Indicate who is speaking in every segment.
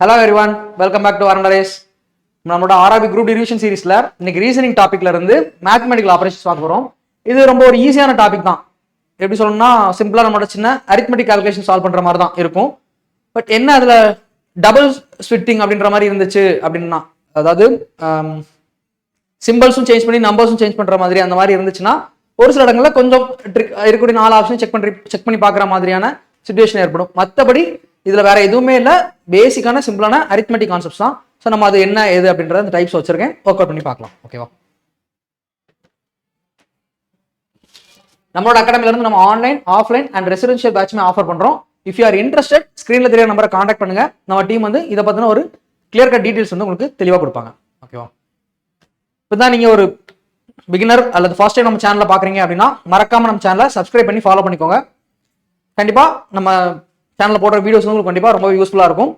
Speaker 1: Hello everyone, welcome back to Arandarace. நம்மளோட RRB group division சீரிஸ்ல இன்னைக்கு reasoning டாபிக்ல இருந்து மேத்தமெட்டிக்கல் ஆபரேஷன்ஸ் பார்க்க போறோம். இது ரொம்ப ஒரு ஈஸியான டாபிக் தான். எப்படி சொல்லணும்னா சிம்பிளா நம்மளோட சின்ன அரித்மெட்டிக் கால்குலேஷன் சால்வ் பண்ற மாதிரி தான் இருக்கும். பட் என்ன அதுல டபுள் ஸ்பிட்டிங் அப்படின்ற மாதிரி இருந்துச்சு அப்படின்னா, அதாவது சிம்பிள்ஸும் சேஞ்ச் பண்ணி நம்பர்ஸும் சேஞ்ச் பண்ற மாதிரி அந்த மாதிரி இருந்துச்சுன்னா ஒரு சில இடங்கள்ல கொஞ்சம் இருக்கக்கூடிய 4 ஆப்ஷன் செக் பண்ணி பார்க்குற மாதிரியான சிச்சுவேஷன் ஏற்படும். மற்றபடி இதுல வேற எதுவுமே இல்லை, பேசிக்கான சிம்பிளான அரித்மெட்டிக் கான்செப்ட்ஸ் தான். ஸோ நம்ம அது என்ன ஏது அப்படின்றத அந்த டைப்ஸ் வச்சிருக்கேன், ஒர்க் அவுட் பண்ணி பார்க்கலாம். ஓகேவா? நம்மளோட அகாடமில இருந்து நம்ம ஆன்லைன், ஆஃப்லைன் அண்ட் ரெசிடென்ஷியல் பேட்ச்மே ஆஃபர் பண்றோம். இஃப் யூ ஆர் இன்ட்ரெஸ்டட், ஸ்கிரீன்ல தெரிய நம்பரை கான்டாக்ட் பண்ணுங்க. நம்ம டீம் வந்து இதை பத்தின ஒரு கிளியர் கட் டீடைல்ஸ் வந்து உங்களுக்கு தெளிவாக கொடுப்பாங்க. ஓகேவா? இப்போதான் நீங்க ஒரு பிகினர் அல்லது ஃபர்ஸ்ட் டைம் நம்ம சேனலை பாக்குறீங்க அப்படின்னா மறக்காம நம்ம சேனலை சப்ஸ்கிரைப் பண்ணி ஃபாலோ பண்ணிக்கோங்க. கண்டிப்பா நம்ம சேனல்ல போடுற வீடியோஸ் வந்து உங்களுக்கு கண்டிப்பா ரொம்ப யூஸ்ஃபுல்லா இருக்கும்.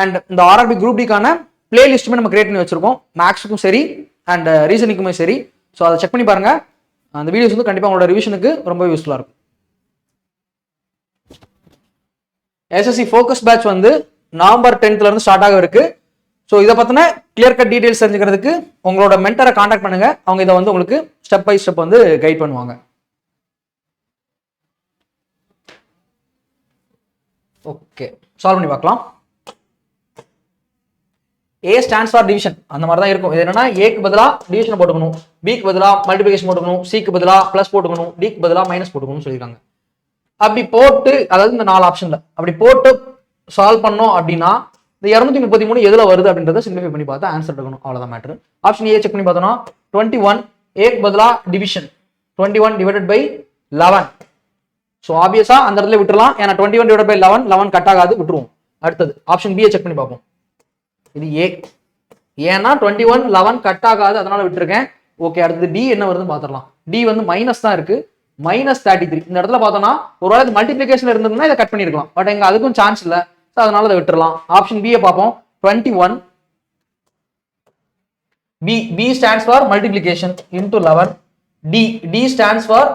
Speaker 1: அண்ட் இந்த ஆர்ஆர்பி குரூப் டிக்கான பிளேலிஸ்ட்டுமே நம்ம கிரியேட் பண்ணி வச்சிருக்கோம், மேக்ஸுக்கும் சரி அண்ட் ரீசனிங்குமே சரி. ஸோ அதை செக் பண்ணி பாருங்க. அந்த வீடியோஸ் வந்து கண்டிப்பா உங்களோட ரிவிஷனுக்கு ரொம்ப யூஸ்ஃபுல்லா இருக்கும். எஸ்எஸ்சி ஃபோக்கஸ் பேட்ச் வந்து நவம்பர் 10th இருந்து ஸ்டார்ட் ஆக இருக்கு. ஸோ இதை பத்தின கிளியர் கட் டீடைல்ஸ் தெரிஞ்சுக்கிறதுக்கு உங்களோட மென்டரை கான்டாக்ட் பண்ணுங்க. அவங்க இதை வந்து உங்களுக்கு ஸ்டெப் பை ஸ்டெப் வந்து கைட் பண்ணுவாங்க. ஓகே, சால்வ் பண்ணி பார்க்கலாம். A stands for division, அந்த மாதிரி தான் இருக்கும். இது என்னன்னா ஏக்கு பதிலா டிவிஷன் போட்டுக்கணும், பிக்கு பதிலா மல்டிபிகேஷன் போட்டுக்கணும், சிக்கு பதிலா பிளஸ் போட்டுக்கணும், டிக்கு பதிலா மைனஸ் போட்டுக்கணும்னு சொல்லியிருக்காங்க. அப்படி போட்டு, அதாவது இந்த 4 ஆப்ஷன்ல அப்படி போட்டு சால்வ் பண்ணோம் அப்படின்னா இந்த 233 எதுல வருது அப்படின்றத சிம்பிளிஃபை பண்ணி பார்த்தா ஆன்சர் எடுக்கணும். அவ்வளவுதான் மேட்ரு. ஆப்ஷன் ஏ செக் பண்ணி பார்த்தோம்னா 21, ஏக்கு பதிலா டிவிஷன் 21 டிவைடட் பை 11. ஸோ ஆப்வியஸா அந்த இடத்துல விட்டுறலாம், ஏன்னா 21 டிவைட் பை 11 கட் ஆகாது, விட்டுருவோம். அடுத்தது ஆப்ஷன் பியை செக் பண்ணி பார்ப்போம். இது ஏ, ஏன்னா 21 11 கட் ஆகாது, அதனால விட்டுருக்கேன். ஓகே, அடுத்தது டி என்ன வருதுன்னு பார்த்துடலாம். டி வந்து மைனஸ் தான் இருக்கு, -33. இந்த இடத்துல பார்த்தோம்னா ஒருவேளை மல்டிபிளிகேஷன் இருந்ததுன்னா இதை கட் பண்ணிருக்கலாம், பட் எங்க அதுக்கும் சான்ஸ் இல்லை, ஸோ அதனால அதை விட்டுறலாம். ஆப்ஷன் பியை பார்ப்போம். 21 B stands for multiplication into 11. D stands for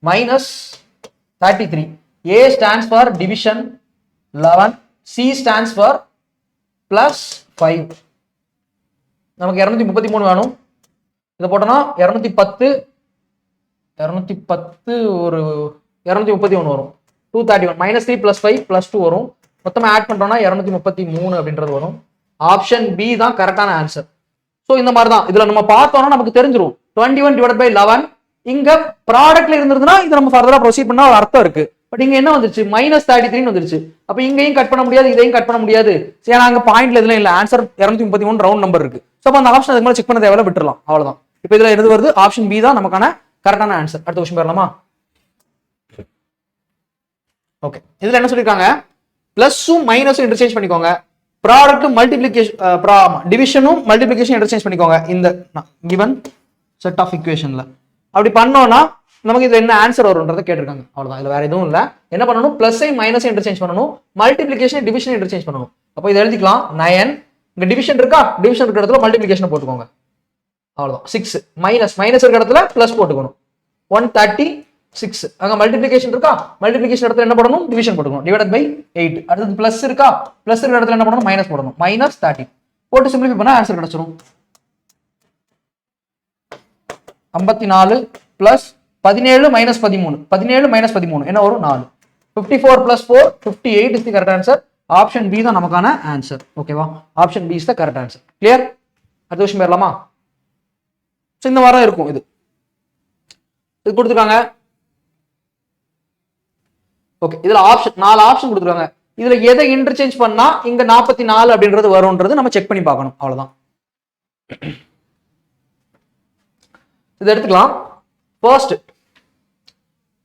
Speaker 1: -33. A stands for division 11. C stands for +5. நமக்கு 233 வேணும். இதை போட்டோம்னா 210 ஒரு 231 வரும். 231 -3 +5 +2 வரும். மொத்தமா ஆட் பண்றோம்னா 233 அப்படின்றது வரும். ஆப்ஷன் பி தான் கரெக்டான ஆன்சர். ஸோ இந்த மாதிரி தான் இதுல நம்ம பார்த்தோம்னா நமக்கு தெரிஞ்சிடும் 21 டிவைட் பை 11 இங்க ப்ராடக்ட்ல இருந்ததுன்னா இது நம்ம ஃபர்தரா ப்ரொசீட் பண்ணா ஒரு அர்த்தம் இருக்கு. பட் இங்க என்ன வந்துருச்சு -33 வந்துருச்சு. அப்ப இங்கேயும் கட் பண்ண முடியாது, இதையும் கட் பண்ண முடியாது. ஏன்னா அங்க பாயிண்ட்ல எதுவும் இல்ல, ஆன்சர் 233 ரவுண்ட் நம்பர் இருக்கு. ஸோ அந்த ஆப்ஷன் அதுக்கு மேலே செக் பண்ண தேவையில்ல, விட்டுறலாம். அவ்வளவுதான். இப்போ இதுல எது வருது? ஆப்ஷன் பி தான் நமக்கான கரெக்டான ஆன்சர். அடுத்த கொஸ்டின் போயிடலாமா? ஓகே, இதுல என்ன சொல்லிருக்காங்க? பிளஸும் மைனஸும் இன்டர்சேஞ்ச் பண்ணிக்கோங்க, ப்ராடக்ட் மல்டிபிளிகேஷன் டிவிஷனும் மல்டிபிளிகேஷன் இன்டர்சேஞ்ச் பண்ணிக்கோங்க இந்த கிவன் செட் ஆஃப் ஈக்குவேஷன்ல. அப்படி பண்ணோம்னா நமக்கு இதுல என்ன ஆன்சர் வரும்ன்றதை கேட்டிருக்காங்க. அவ்வளவுதான், இதுல வேற எதுவும் இல்ல. என்ன பண்ணணும்? பிளஸை மைனஸை இன்டர்சேஞ்ச் பண்ணணும், மல்டிபிளிகேஷன் டிவிஷன் இன்டர்சேஞ்ச் பண்ணணும். அப்போ இதை எழுதிக்கலாம் 9. இங்க டிவிஷன் இருக்கா, டிவிஷன் இருக்கிற இடத்துல மல்டிபிளிகேஷன் போட்டுக்கோங்க. அவ்வளவுதான். 6 மைனஸ் இருக்கிற இடத்துல பிளஸ் போட்டுக்கணும். 136. அங்க மல்டிபிளிகேஷன் இருக்கா, மல்டிபிளிகேஷன் இடத்துல என்ன பண்ணணும்? டிவிஷன் போட்டுக்கணும். Divided by 8. அடுத்து பிளஸ் இருக்கா, பிளஸ் இருக்கிற இடத்துல என்ன பண்ணணும்? மைனஸ் போடணும். -30 போட்டு சிம்பிளிஃபை பண்ணா ஆன்சர் கிடைச்சிரும். 54 பிளஸ் 17 - 13. 17 - 13 என்ன வரும்? 4. 54 + 4 58 is the correct answer. Option B தான் நமக்கான ஆன்சர். ஓகேவா? Option B is the correct answer. Clear? அடுத்த क्वेश्चन போயிரலாமா? சோ இந்த வாரம் இருக்கும். இது கொடுத்துருக்காங்க. ஓகே, இதுல ஆப்ஷன் 4 ஆப்ஷன் கொடுத்துருக்காங்க. இதுல எதை இன்டர்சேஞ்ச் பண்ணா இங்க 44 அப்படின்றது வரும்ன்றது நம்ம செக் பண்ணி பார்க்கணும். அவ்வளவுதான். இதை எடுத்துக்கலாம். ஃபர்ஸ்ட்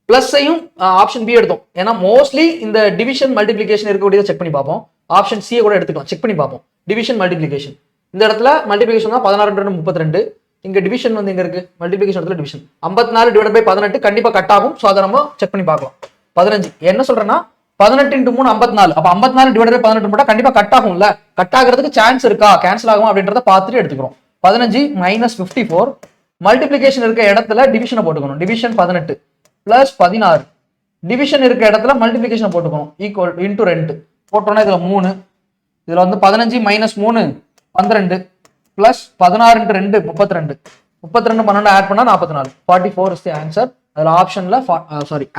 Speaker 1: பிளஸ்ஸையும் ஆப்ஷன் பி எடுத்தோம், ஏன்னா மோஸ்ட்லி இந்த டிவிஷன் மல்டிபிளிகேஷன் இருக்கக்கூடியதை செக் பண்ணி பார்ப்போம். ஆப்ஷன் சியை கூட எடுத்துக்கலாம், செக் பண்ணி பார்ப்போம். டிவிஷன் மல்டிபிளிகேஷன் இந்த இடத்துல மல்டிபிளிகேஷன் தான் 16 × 32. இங்க டிவிஷன் வந்து எங்க இருக்கு? மல்டிபிளிகேஷன் இடத்துல டிவிஷன் 54 டிவைட் பை 18 கண்டிப்பா கட் ஆகும். ஸோ அதை நம்ம செக் பண்ணி பார்க்கலாம். 15 என்ன சொல்றேன்னா 18 × 3 54. அப்ப 54 டிவைட் பை 18 போட்டா கண்டிப்பா கட் ஆகும்ல. கட் ஆகிறதுக்கு சான்ஸ் இருக்கா, கேன்சல் ஆகும் அப்படின்றத பார்த்துட்டு எடுத்துக்கிறோம். 15 - 54 மல்டிபிளிகேஷன் இருக்க இடத்துல டிவிஷனை போட்டுக்கணும். Division 18 plus 16. டிவிஷன் இருக்க இடத்துல மல்டிபிளிகேஷன் போட்டுக்கணும். ஈக்குவல் இன்டூ 2 போட்டோம்னா இதுல 3. இதில் வந்து 15 மைனஸ் 3 12 ப்ளஸ் 16 × 2 32 32 12 ஆட் பண்ணால் 44 44 இஸ் தி ஆன்சர். அதில் ஆப்ஷனில்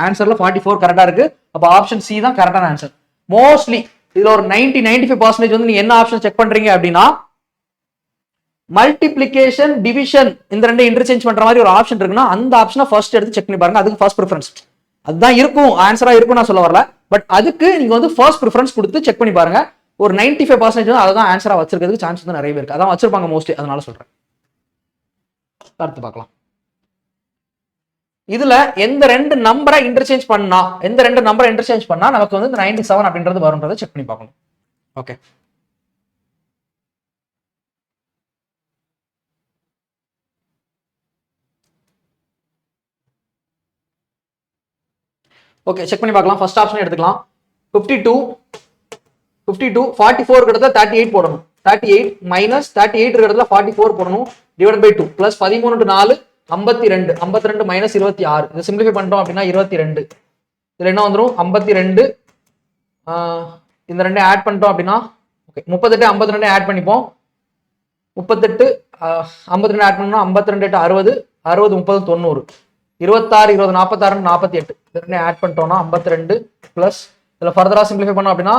Speaker 1: ஆன்சரில் 44 கரெக்டாக இருக்கு. அப்போ ஆப்ஷன் சி தான் கரெக்டான ஆன்சர். மோஸ்ட்லி இதில் ஒரு 95% வந்து நீங்க என்ன ஆப்ஷன் செக் பண்றீங்க அப்படின்னா மல்டிப்ளிகேஷன் டிவிஷன் இந்த ரெண்டு இன்டர்சேஞ்ச் பண்ற மாதிரி ஒரு ஆப்ஷன் இருக்குன்னா அந்த ஆப்ஷனை ஃபர்ஸ்ட் எடுத்து செக் பண்ணி பாருங்க. அதுக்கு ஃபர்ஸ்ட் ப்ரிஃபரன்ஸ் அதுதான் இருக்கும், ஆன்சரா இருக்கும் நான் சொல்ல வரல. பட் அதுக்கு நீங்க வந்து ஃபர்ஸ்ட் ப்ரிஃபரன்ஸ் கொடுத்து செக் பண்ணி பாருங்க. ஒரு 95% அதுதான் ஆன்சரா வச்சிருக்கிறதுக்கு சான்ஸ் வந்து நிறைய இருக்கு. அதான் வச்சிருப்பாங்க மோஸ்ட்லி, அதனால சொல்றேன். அடுத்து பார்க்கலாம். இதுல எந்த ரெண்டு நம்பரை இன்டர்சேஞ்ச் பண்ணா நமக்கு வந்து 97 அப்படின்றது வரும்ன்றதை செக் பண்ணி பார்க்கணும். ஓகே, ஓகே செக் பண்ணி பார்க்கலாம். ஃபர்ஸ்ட் ஆப்ஷன் எடுத்துக்கலாம். 52 44 இடத்துல 38 போடணும். 38 மைனஸ் 38 இடத்துல 44 போடணும். Divide by 2 plus 13 × 4 52 52 minus 26. இதை சிம்பிளிஃபை பண்ணிட்டோம் அப்படின்னா 22. இதுல என்ன வந்துடும் 52. இந்த ரெண்டு ஆட் பண்ணிட்டோம் அப்படின்னா ஓகே 38 52 ஆட் பண்ணிப்போம். 38 52 ஆட் பண்ணோம்னா 52 8 60 60 30 90 26 20 46 48. இது ஆட் பண்ணிட்டோம்னா 52 பிளஸ் இதுல ஃபர்தரா சிம்பிளிஃபை பண்ணோம் அப்படின்னா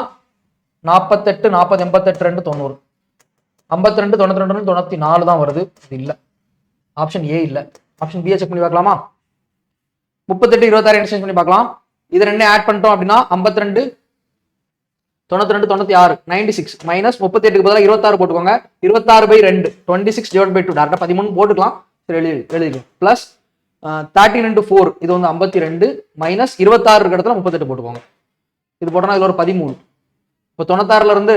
Speaker 1: 48 40 88 2 90 52 92 94 தான் வருது. இது இல்ல, ஆப்ஷன் ஏ இல்ல. ஆப்ஷன் பி செக் பண்ணி பார்க்கலாமா? 38 26 எக்ஸ்சேஞ்ச் பண்ணி பார்க்கலாம். இது ரெண்டு ஆட் பண்ணிட்டோம் அப்படின்னா 52 92 96 96 மைனஸ் 38க்கு பதிலாக 26 போட்டுக்கோங்க. 26 பை 2 26 டிவைட் பை 2 டேரக்டா 13 போட்டுக்கலாம். சரி எழுதிக்கலாம். பிளஸ் 13 × 4 இது வந்து 52 மைனஸ் 26 இருக்க இடத்துல 38 போட்டுக்கோங்க. இது போட்டோம்னா இதுல ஒரு 13. இப்போ 96ல இருந்து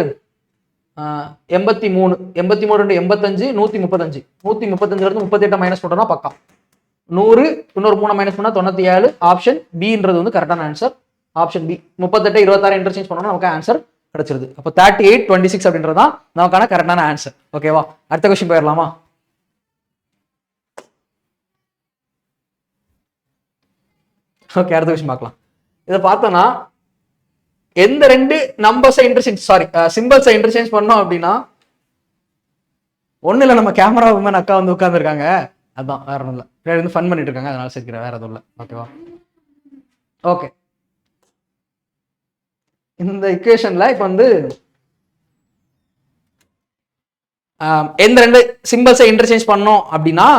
Speaker 1: 83 83 85 135 135 இருந்து 38 மைனஸ் போட்டோம்னா பக்கா 100. இன்னொரு 3 மைனஸ் பண்ணா 97. ஆப்ஷன் பின்றது வந்து கரெக்டான ஆன்சர். ஆப்ஷன் பி 38 26 இன்டர்சேஞ்ச் பண்ணோம்னா நமக்கு ஆன்சர் கிடைச்சிருது. அப்போ 38 26 அப்படின்றது தான் நமக்கான கரெக்டான ஆன்சர். ஓகேவா? அடுத்த கொஸ்டின் போயிடலாமா? ஓகே, அடுத்த கொஸ்டின் பார்க்கலாம். இதை பார்த்தோம்னா எந்த ரெண்டு நம்பர்ஸை சிம்பிள்ஸை இன்டர்சேஞ்ச் பண்ணோம் அப்படின்னா ஒண்ணு இல்லை, நம்ம கேமரா உமன் அக்கா வந்து உட்காந்துருக்காங்க. அதான் வேற ஒன்றும் இல்லை, பின்னாடி வந்து ஃபன் பண்ணிட்டு இருக்காங்க, அதனால சேர்க்கிறேன், வேற எதுவும் இல்லை. ஓகேவா? ஓகே, இந்த இக்குவேஷன்ல இப்போ வந்து எந்த ரெண்டு சிம்பிள்ஸை இன்டர்சேஞ்ச் பண்ணோம் அப்படின்னா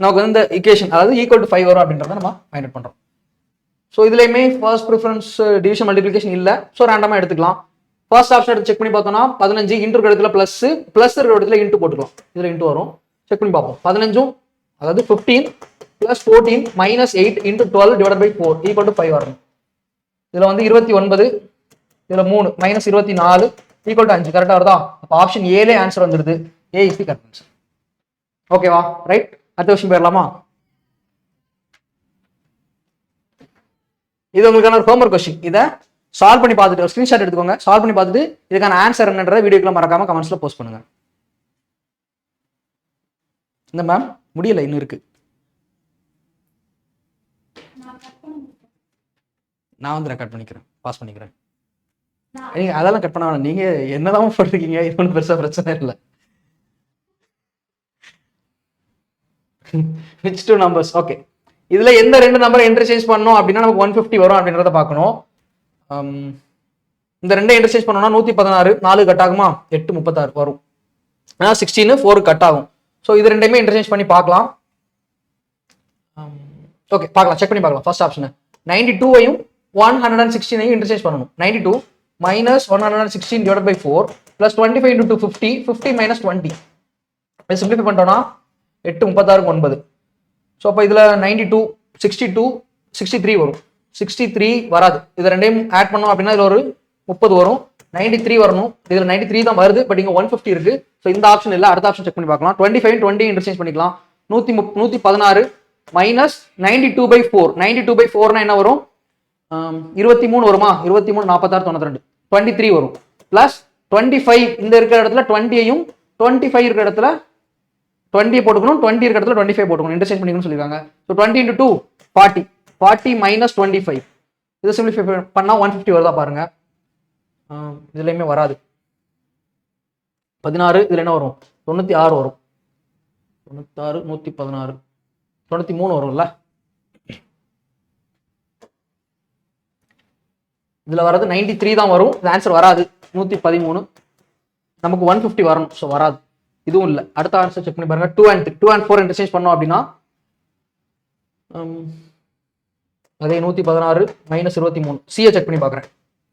Speaker 1: நமக்கு வந்து இந்த இக்குவேஷன் அதாவது ஈக்குவல் டு 5 வரும் அப்படின்றத நம்ம ஃபைண்ட் அவுட் பண்றோம். ஸோ இதுலையுமே ஃபர்ஸ்ட் ப்ரிஃபரன்ஸ் டிவிஷன் மல்டிபிளிகேஷன் இல்லை. ஸோ ரேண்டமாக எடுத்துக்கலாம். ஃபர்ஸ்ட் ஆப்ஷன் எடுத்து செக் பண்ணி பார்த்தோம்னா 15 இன்டூ இடத்துல பிளஸ் இருக்கிற இடத்துல இன்டூ போட்டுக்கலாம். இதில் இன்டூ வரும். செக் பண்ணி பார்ப்போம். 15 அதாவது 15 plus 14 minus 8 into 12 divide by 4 equal to 5 வரணும். இதில் வந்து 29 இதில் 3 மைனஸ் 24 ஈக்குவல் டு 5 கரெக்டாக வருதா? அப்போ ஆப்ஷன் ஏலே ஆன்சர் வந்துடுது. ஏ இஸ் தி கரெக்ட் ஆன்சர். ஓகேவா? ரைட், அடுத்த விஷயம் போயிடலாமா? இது உங்களுக்கான ஒரு ஹோம்வொர்க் கொஸ்டின். இதை சால்வ் பண்ணி பார்த்துட்டு ஒரு ஸ்கிரீன்ஷாட் எடுத்துக்கோங்க. சால்வ் பண்ணி பார்த்துட்டு இதுக்கான ஆன்சர் என்னன்றதை வீடியோக்குள்ள மறக்காம கமெண்ட்ஸ்ல போஸ்ட் பண்ணுங்க. இந்த மேம் முடியல, இன்னும் இருக்கு. நான் வந்து ரெக்கார்ட் பண்ணிக்கிறேன், பாஸ் பண்ணிக்கிறேன். நீங்க அதெல்லாம் கட் பண்ண வேணாம். நீங்க என்னதான் போட்டிருக்கீங்க, இது ஒன்றும் பெருசா பிரச்சனை இல்லை. Which two numbers? ஓகே, இதுல எந்த ரெண்டு நம்பரை இன்டர்சேஞ்ச் பண்ணோம் அப்படின்னா நமக்கு 150 வரும் அப்படின்றத பார்க்கணும். இந்த ரெண்டை இன்டர்சேஞ்ச் பண்ணோம்னா 116 4 கட் ஆகுமா? 8 36 வரும். ஏன்னா 16 4 கட் ஆகும். ஸோ இது ரெண்டையுமே இன்டர்சேஞ்ச் பண்ணி பார்க்கலாம். ஓகே, பார்க்கலாம், செக் பண்ணி பார்க்கலாம். ஃபர்ஸ்ட் ஆப்ஷன் 92ஐயும் 116ஐயும் இன்டர்சேஞ்ச் பண்ணணும். 92 minus 116 divide by 4 plus 25 into 50 50 minus 20 simplify பண்ணிட்டோம்னா 8 36 9. ஸோ அப்போ இதில் 92 62 63 வரும். 63 வராது. இது ரெண்டையும் ஆட் பண்ணோம் அப்படின்னா இதில் ஒரு 30 வரும். 93 வரணும். இதில் 93 தான் வருது, பட் இங்கே 150 இருக்கு. ஸோ இந்த ஆப்ஷன் இல்லை, அடுத்த ஆப்ஷன் செக் பண்ணி பார்க்கலாம். 25 20 இன்டர்சேஞ்ச் பண்ணிக்கலாம். 116 மைனஸ் 92 பை 4 92 பை 4னா என்ன வரும்? 23 வருமா? 23 46 92 23 வரும். பிளஸ் 25 இந்த இருக்கிற இடத்துல 20ஐயும் 25 இருக்கிற இடத்துல 20 போட்டுக்கணும். 20 இருக்கிற இடத்துல 25 போட்டுக்கணும். இன்டர்சேஞ்ச் பண்ணிக்கணும்னு சொல்லியிருக்காங்க. ஸோ 20 இன்டூ 2 40 40 மைனஸ் 25 இதை சிம்பிளிஃபை பண்ணால் 150 வருதா பாருங்க. இதுலையுமே வராது. 16 இதுல என்ன வரும் 96 வரும் 96 116 93 வரும்ல. இதுல வர்றது 93 தான் வரும். இந்த ஆன்சர் வராது. 113 நமக்கு 150 வரணும். ஸோ வராது. இதுவும் இல்லை. அடுத்த ஆன்சர் செக் பண்ணி பாருங்க. 2 and 4 இன்டர்சேஞ்ச் பண்ணோம் அப்படின்னா அதே 116 - 23 சியை செக் பண்ணி பார்க்குறேன்.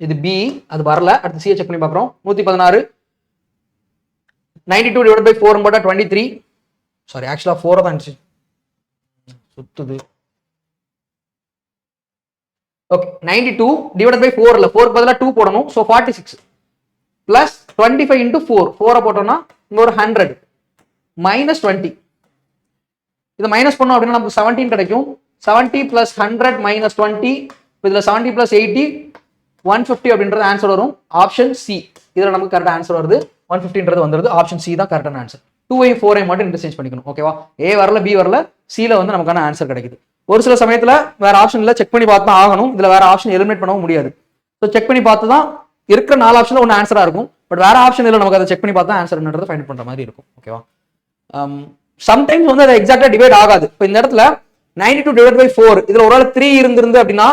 Speaker 1: இது பி, அது வரல. அடுத்து சியை செக் பண்ணி பார்க்குறோம். 116 92 டிவைட் பை 4 போட்டால் 23. சாரி, ஆக்சுவலாக 4 தான் இருந்துச்சு, சுத்துது. ஓகே, 92 டிவைட் பை 4 இல்லை, 4 பதிலாக 2 போடணும். ஸோ 46 பிளஸ் 25 இன்டூ 4 போட்டோம்னா இங்கே ஒரு 100 மைனஸ் 20. இதை மைனஸ் பண்ணோம் அப்படின்னா நமக்கு 17 கிடைக்கும். 70 பிளஸ் 100 மைனஸ் 20, இதில் 70 பிளஸ் 80 150 அப்படின்றது ஆன்சர் வரும். Option C. இதில் நமக்கு கரெக்டாக ஆன்சர் வருது. 150ன்றது வந்துருது. ஆப்ஷன் சி தான் கரெக்டான ஆன்சர். 2ஐயும் 4ஐயும் மட்டும் இன்டர்சேஞ்ச் பண்ணிக்கணும். ஓகேவா? ஏ வரல, பி வரல, சியில் வந்து நமக்கான ஆன்சர் கிடைக்குது. ஒரு சில சமயத்தில் வேற ஆப்ஷன் இல்லை, செக் பண்ணி பார்த்து தான் ஆகணும். இதில் வேற ஆப்ஷன் எலிமினேட் பண்ணவும் முடியாது. ஸோ செக் பண்ணி பார்த்து தான் இருக்கிற 4 ஆப்ஷனில் ஒன்று ஆன்சராக இருக்கும். பட் வேற ஆப்ஷன் இல்லை, நமக்கு அதை செக் பண்ணி பார்த்தா ஆன்சர் என்னன்றதை ஃபைண்ட் பண்ணுற மாதிரி இருக்கும். ஓகேவா? சம்டைம்ஸ் வந்து அதை எக்ஸாக்டாக டிவைட் ஆகாது. இப்போ இந்த இடத்துல 92 டிவைட் பை 4 இதில் ஒரு 3 இருந்திருந்து அப்படின்னா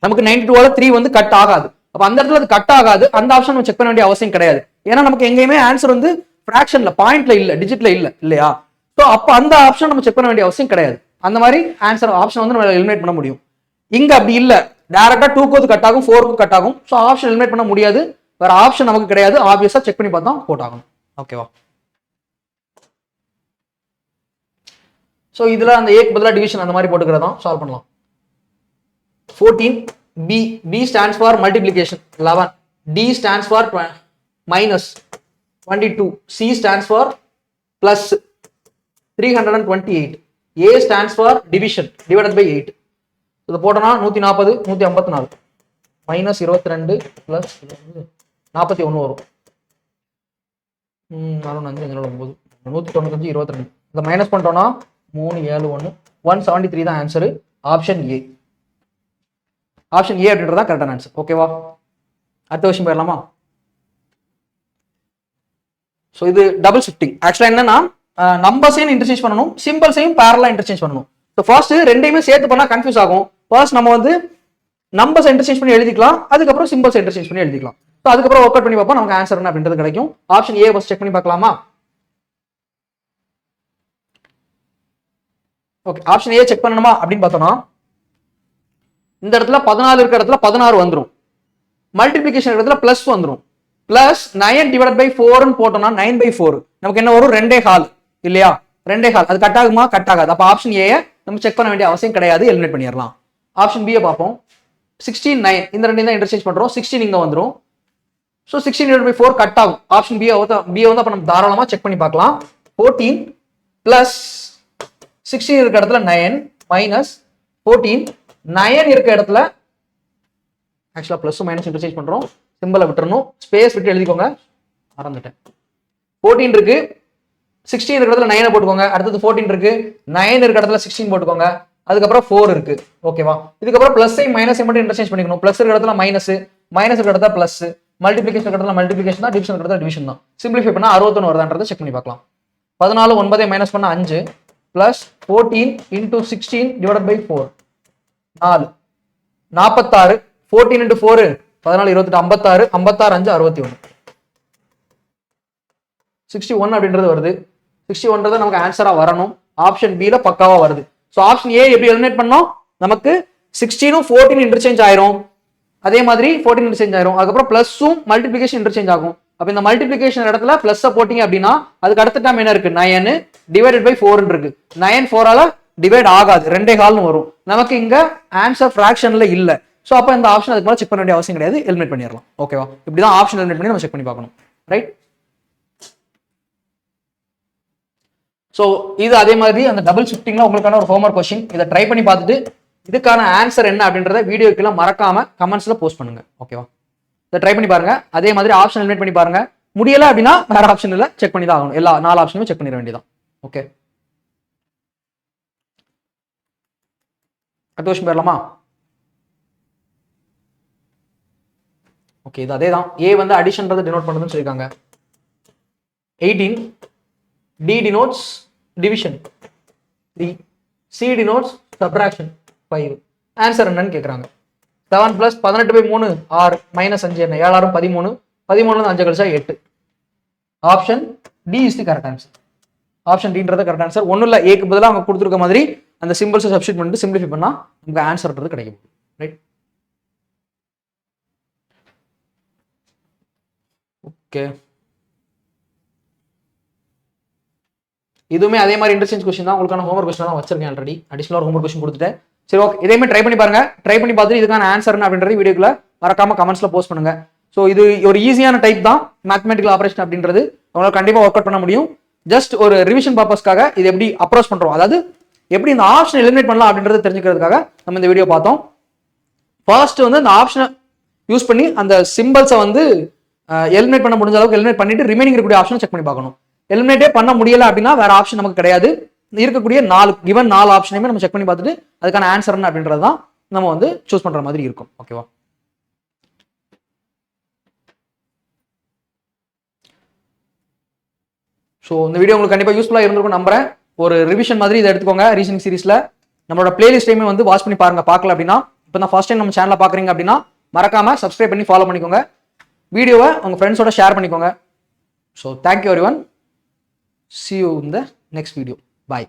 Speaker 1: நமக்கு 92 3 வந்து கட் ஆகாது. அப்போ அந்த இடத்துல அது கட் ஆகாது. அந்த ஆப்ஷன் நம்ம செக் பண்ண வேண்டிய அவசியம் கிடையாது. ஏன்னா நமக்கு எங்கேயுமே ஆன்சர் வந்து ஃபிராக்ஷன்ல, பாயிண்ட்ல இல்ல, டிஜிட்ல இல்ல, இல்லையா? ஸோ அப்போ அந்த ஆப்ஷன் நம்ம செக் பண்ண வேண்டிய அவசியம் கிடையாது. அந்த மாதிரி ஆன்சர் ஆப்ஷன் வந்து நம்ம எலிமினேட் பண்ண முடியும். இங்க அப்படி இல்ல, டைரக்டா 2க்கு கட் ஆகும், 4க்கு கட் ஆகும். ஸோ ஆப்ஷன் எலிமினேட் பண்ண முடியாது. வேற ஆப்ஷன் நமக்கு கிடையாது. ஆப்வியஸா செக் பண்ணி பார்த்தா போட்டாகணும். ஓகேவா? ஸோ இதுல அந்த ஏக்கு பதிலாக டிவிஷன் அந்த மாதிரி போட்டுக்கிறதா சால்வ் பண்ணலாம். 14 B. B stands for multiplication 11. D stands for minus 22. C stands for plus 328. A stands for division divided by 8. இது போட்டோம்னா 140 154 minus 22 plus 41 வரும். 5 9 195 22. இதை மைனஸ் பண்ணிட்டோம்னா 371 173 தான் answer. Option A. Option A அப்படின்றதா கரெக்டான ஆன்சர். ஓகேவா? அடுத்த விஷயம் போயிடலாமா? ஸோ இது டபுள் ஷிஃப்டிங். ஆக்சுவலா என்னன்னா நம்பர்ஸையும் இன்டர்சேஞ்ச் பண்ணணும், சிம்பிள்ஸையும் பேரலா இன்டர்சேஞ்ச் பண்ணணும். ஸோ ஃபர்ஸ்ட் ரெண்டையுமே சேர்த்து பண்ணா கன்ஃபியூஸ் ஆகும். ஃபர்ஸ்ட் நம்ம வந்து நம்பர்ஸ் இன்டர்சேஞ்ச் பண்ணி எழுதிக்கலாம், அதுக்கப்புறம் சிம்பிள்ஸ் இன்டர்சேஞ்ச் பண்ணி எழுதிக்கலாம். ஸோ அதுக்கப்புறம் ஒர்க் அவுட் பண்ணி பார்ப்போம் நமக்கு ஆன்சர் என்ன அப்படின்றது கிடைக்கும். ஆப்ஷன் ஏ ஃபர்ஸ்ட் செக் பண்ணி பார்க்கலாமா? ஓகே, ஆப்ஷன் ஏ செக் பண்ணணுமா அப்படின்னு பார்த்தோம்னா இந்த இடத்துல 14 இருக்கிற இடத்துல 16 வந்துடும். மல்டிபிளிகேஷன் இடத்துல பிளஸ் வந்துடும். பிளஸ் 9 டிவைட் பை 4 போட்டோம்னா 9/4 நமக்கு என்ன வரும்? 2.25 இல்லையா? 2.25 அது கட் ஆகுமா? கட் ஆகாது. அப்போ ஆப்ஷன் ஏ நம்ம செக் பண்ண வேண்டிய அவசியம் கிடையாது, எலிமினேட் பண்ணிடலாம். ஆப்ஷன் பியை பார்ப்போம். 16 9 இந்த ரெண்டையும் தான் இன்டர்சேஞ்ச் பண்றோம். 16 இங்க வந்துடும். ஸோ 16 டிவைட் பை 4 கட் ஆகும். ஆப்ஷன் பியை வந்து அப்போ நம்ம தாராளமாக செக் பண்ணி பார்க்கலாம். 14 பிளஸ் 16 இருக்க இடத்துல 9 மைனஸ் 14 9 இருக்க இடத்துல ஆக்சுவலா பிளஸ் மைனஸ் இன்டர்சேஞ்ச் பண்றோம். சிம்பிளை விட்டுறணும், ஸ்பேஸ் விட்டு எழுதிக்கோங்க, மறந்துட்டேன். 14 இருக்கு, 16 இருக்க இடத்துல 9 போட்டுக்கோங்க. அடுத்தது 14 இருக்கு, 9 இருக்க இடத்துல 16 போட்டுக்கோங்க. அதுக்கப்புறம் 4 இருக்கு. ஓகேவா? இதுக்கப்புறம் பிளஸ் மைனஸ் மட்டும் இன்டர்சேஞ்ச் பண்ணிக்கணும். பிளஸ் இருக்க இடத்துல மைனஸ், மைனஸ் இருக்க இடத்துல பிளஸ், மல்டிபிளிகேஷன் இருக்க இடத்துல மல்டிபிளிகேஷன் தான், டிவிஷன் இருக்க இடத்துல டிவிஷன் தான். சிம்பிளிஃபை பண்ணா 61 வருதான்றதை செக் பண்ணி பார்க்கலாம். 14 9 மைனஸ் பண்ணா 5 plus 14 into 16 divide by 4 4 46. 14 into 4 14 28 56 56 5 61 61 அப்படின்றது வருது. 61 நமக்கு ஆன்சரா வரணும். ஆப்ஷன் பில பக்காவா வருது. ஸோ ஆப்ஷன் ஏ எப்படி எலிமினேட் பண்ணோம்? நமக்கு 16 14 இன்டர்சேஞ்ச் ஆயிரும். அதே மாதிரி 14 இன்டர்சேஞ்ச் ஆயிரும். அதுக்கப்புறம் பிளஸும் மல்டிபிளிகேஷன் இன்டர்சேஞ்ச் ஆகும். அப்ப இந்த மல்டிபிளிகேஷன் இடத்துல பிளஸ் போட்டீங்க அப்படின்னா அதுக்கு அடுத்த டைம் என்ன இருக்கு? 9 டிவைடட் பை 4 இருக்கு. 9 4ஆல டிவைட் ஆகாது, 2.25 வரும். நமக்கு இங்க ஆன்சர் ஃபிராக்ஷன்ல இல்ல. ஸோ அப்போ இந்த ஆப்ஷன் அதுக்கு மேலே செக் பண்ண வேண்டிய அவசியம் கிடையாது, எலிமினேட் பண்ணிடலாம். ஓகேவா? இப்படிதான் ஆப்ஷன் எலிமினேட் பண்ணி நம்ம செக் பண்ணி பார்க்கணும். ரைட்? ஸோ இது அதே மாதிரி அந்த டபுள் ஷிஃப்டிங்ல உங்களுக்கான ஒரு ஹோம்வொர்க் கொஸ்டின். இதை ட்ரை பண்ணி பார்த்துட்டு இதுக்கான ஆன்சர் என்ன அப்படின்றத வீடியோக்கெல்லாம் மறக்காம கமெண்ட்ஸ்ல போஸ்ட் பண்ணுங்க. ஓகேவா? இதை ட்ரை பண்ணி பாருங்க. அதே மாதிரி ஆப்ஷன் எலிமினேட் பண்ணி பாருங்க. முடியல அப்படின்னா வேற ஆப்ஷன் இல்லை, செக் பண்ணி தான் ஆகணும். எல்லா 4 ஆப்ஷனுமே செக் பண்ணிட வேண்டியதான். ஓகே, அடுத்த கொஸ்டின் போயிடலாமா? ஓகே, இது அதே தான். ஏ வந்து அடிஷன்றது டினோட் பண்ணுறதுன்னு சொல்லியிருக்காங்க. 18, D denotes division 3, C denotes subtraction 5. Answer என்னன்னு கேட்குறாங்க. 7 + 18/3 6 -5 என்ன 7 6 13, 13 5 கழிச்சா 8. Option D is the correct answer. Option டின்றது கரெக்ட் ஆன்சர். ஒன்றும் இல்லை, ஏக்கு பதிலாக அவங்க கொடுத்துருக்க மாதிரி அந்த சிம்பிள்ஸை சப்ஸ்டிட் பண்ணிட்டு சிம்பிளிஃபை பண்ணால் நமக்கு ஆன்சர்ன்றது கிடைக்கும். Right, okay. இதுவுமே அதே மாதிரி இன்ட்ரெஸ்டிங் கொஸ்டின் தான். உங்களுக்கான ஹோம்வொர்க் கொஸ்டின் தான் வச்சிருக்கேன் ஆல்ரெடி. அடிஷனல் ஒரு ஹோம்வொர்க் கொஸ்டின் கொடுத்துட்டேன். சரி, ஓகே. இதேமே ட்ரை பண்ணி பாருங்க. ட்ரை பண்ணி பார்த்துட்டு இதுக்கான ஆன்சர் என்ன அப்படின்றது வீடியோக்குள்ள மறக்காம கமெண்ட்ஸ்ல போஸ்ட் பண்ணுங்க. ஸோ இது ஒரு ஈஸியான டைப் தான் மேத்தமெட்டிக்கல் ஆபரேஷன் அப்படின்றது. உங்களால் கண்டிப்பாக ஒர்க் அவுட் பண்ண முடியும். ஜஸ்ட் ஒரு ரிவிஷன் பர்பஸ்க்காக இது எப்படி அப்ரோச் பண்றோம், அதாவது எப்படி இந்த ஆப்ஷன் எலிமினேட் பண்ணலாம் அப்படின்றது தெரிஞ்சுக்கிறதுக்காக நம்ம இந்த வீடியோ பார்த்தோம். ஃபர்ஸ்ட் வந்து அந்த ஆப்ஷனை யூஸ் பண்ணி அந்த சிம்பிள்ஸை வந்து எலிமினேட் பண்ண முடிஞ்ச அளவுக்கு எலிமினேட் பண்ணிட்டு ரிமைனிங் இருக்கக்கூடிய ஆப்ஷன் செக் பண்ணி பார்க்கணும். எலிமினேட்டே பண்ண முடியல அப்படின்னா வேற ஆப்ஷன் நமக்கு கிடையாது. இருக்கக்கூடிய 4 ஆப்ஷனையுமே நம்ம செக் பண்ணி பார்த்துட்டு அதுக்கான ஆன்சர் என்ன அப்படின்றது தான் நம்ம வந்து சூஸ் பண்ற மாதிரி இருக்கும். ஓகேவா? ஸோ இந்த வீடியோ உங்களுக்கு கண்டிப்பாக யூஸ்ஃபுல்லாக இருந்திருக்கும் நம்புறேன். ஒரு ரிவிஷன் மாதிரி இதை எடுத்துக்கோங்க. ரீசனிங் சீரிஸ்ல நம்மளோட பிளேலிஸ்டையுமே வந்து வாட்ச் பண்ணி பாருங்க. பார்க்கல அப்படின்னா இப்போ தான் ஃபர்ஸ்ட் டைம் நம்ம சேனலை பார்க்குறீங்க அப்படின்னா மறக்காம சப்ஸ்கிரைப் பண்ணி ஃபாலோ பண்ணிக்கோங்க. வீடியோவை உங்கள் ஃப்ரெண்ட்ஸோட ஷேர் பண்ணிக்கோங்க. So thank you everyone. See you in the next video. Bye.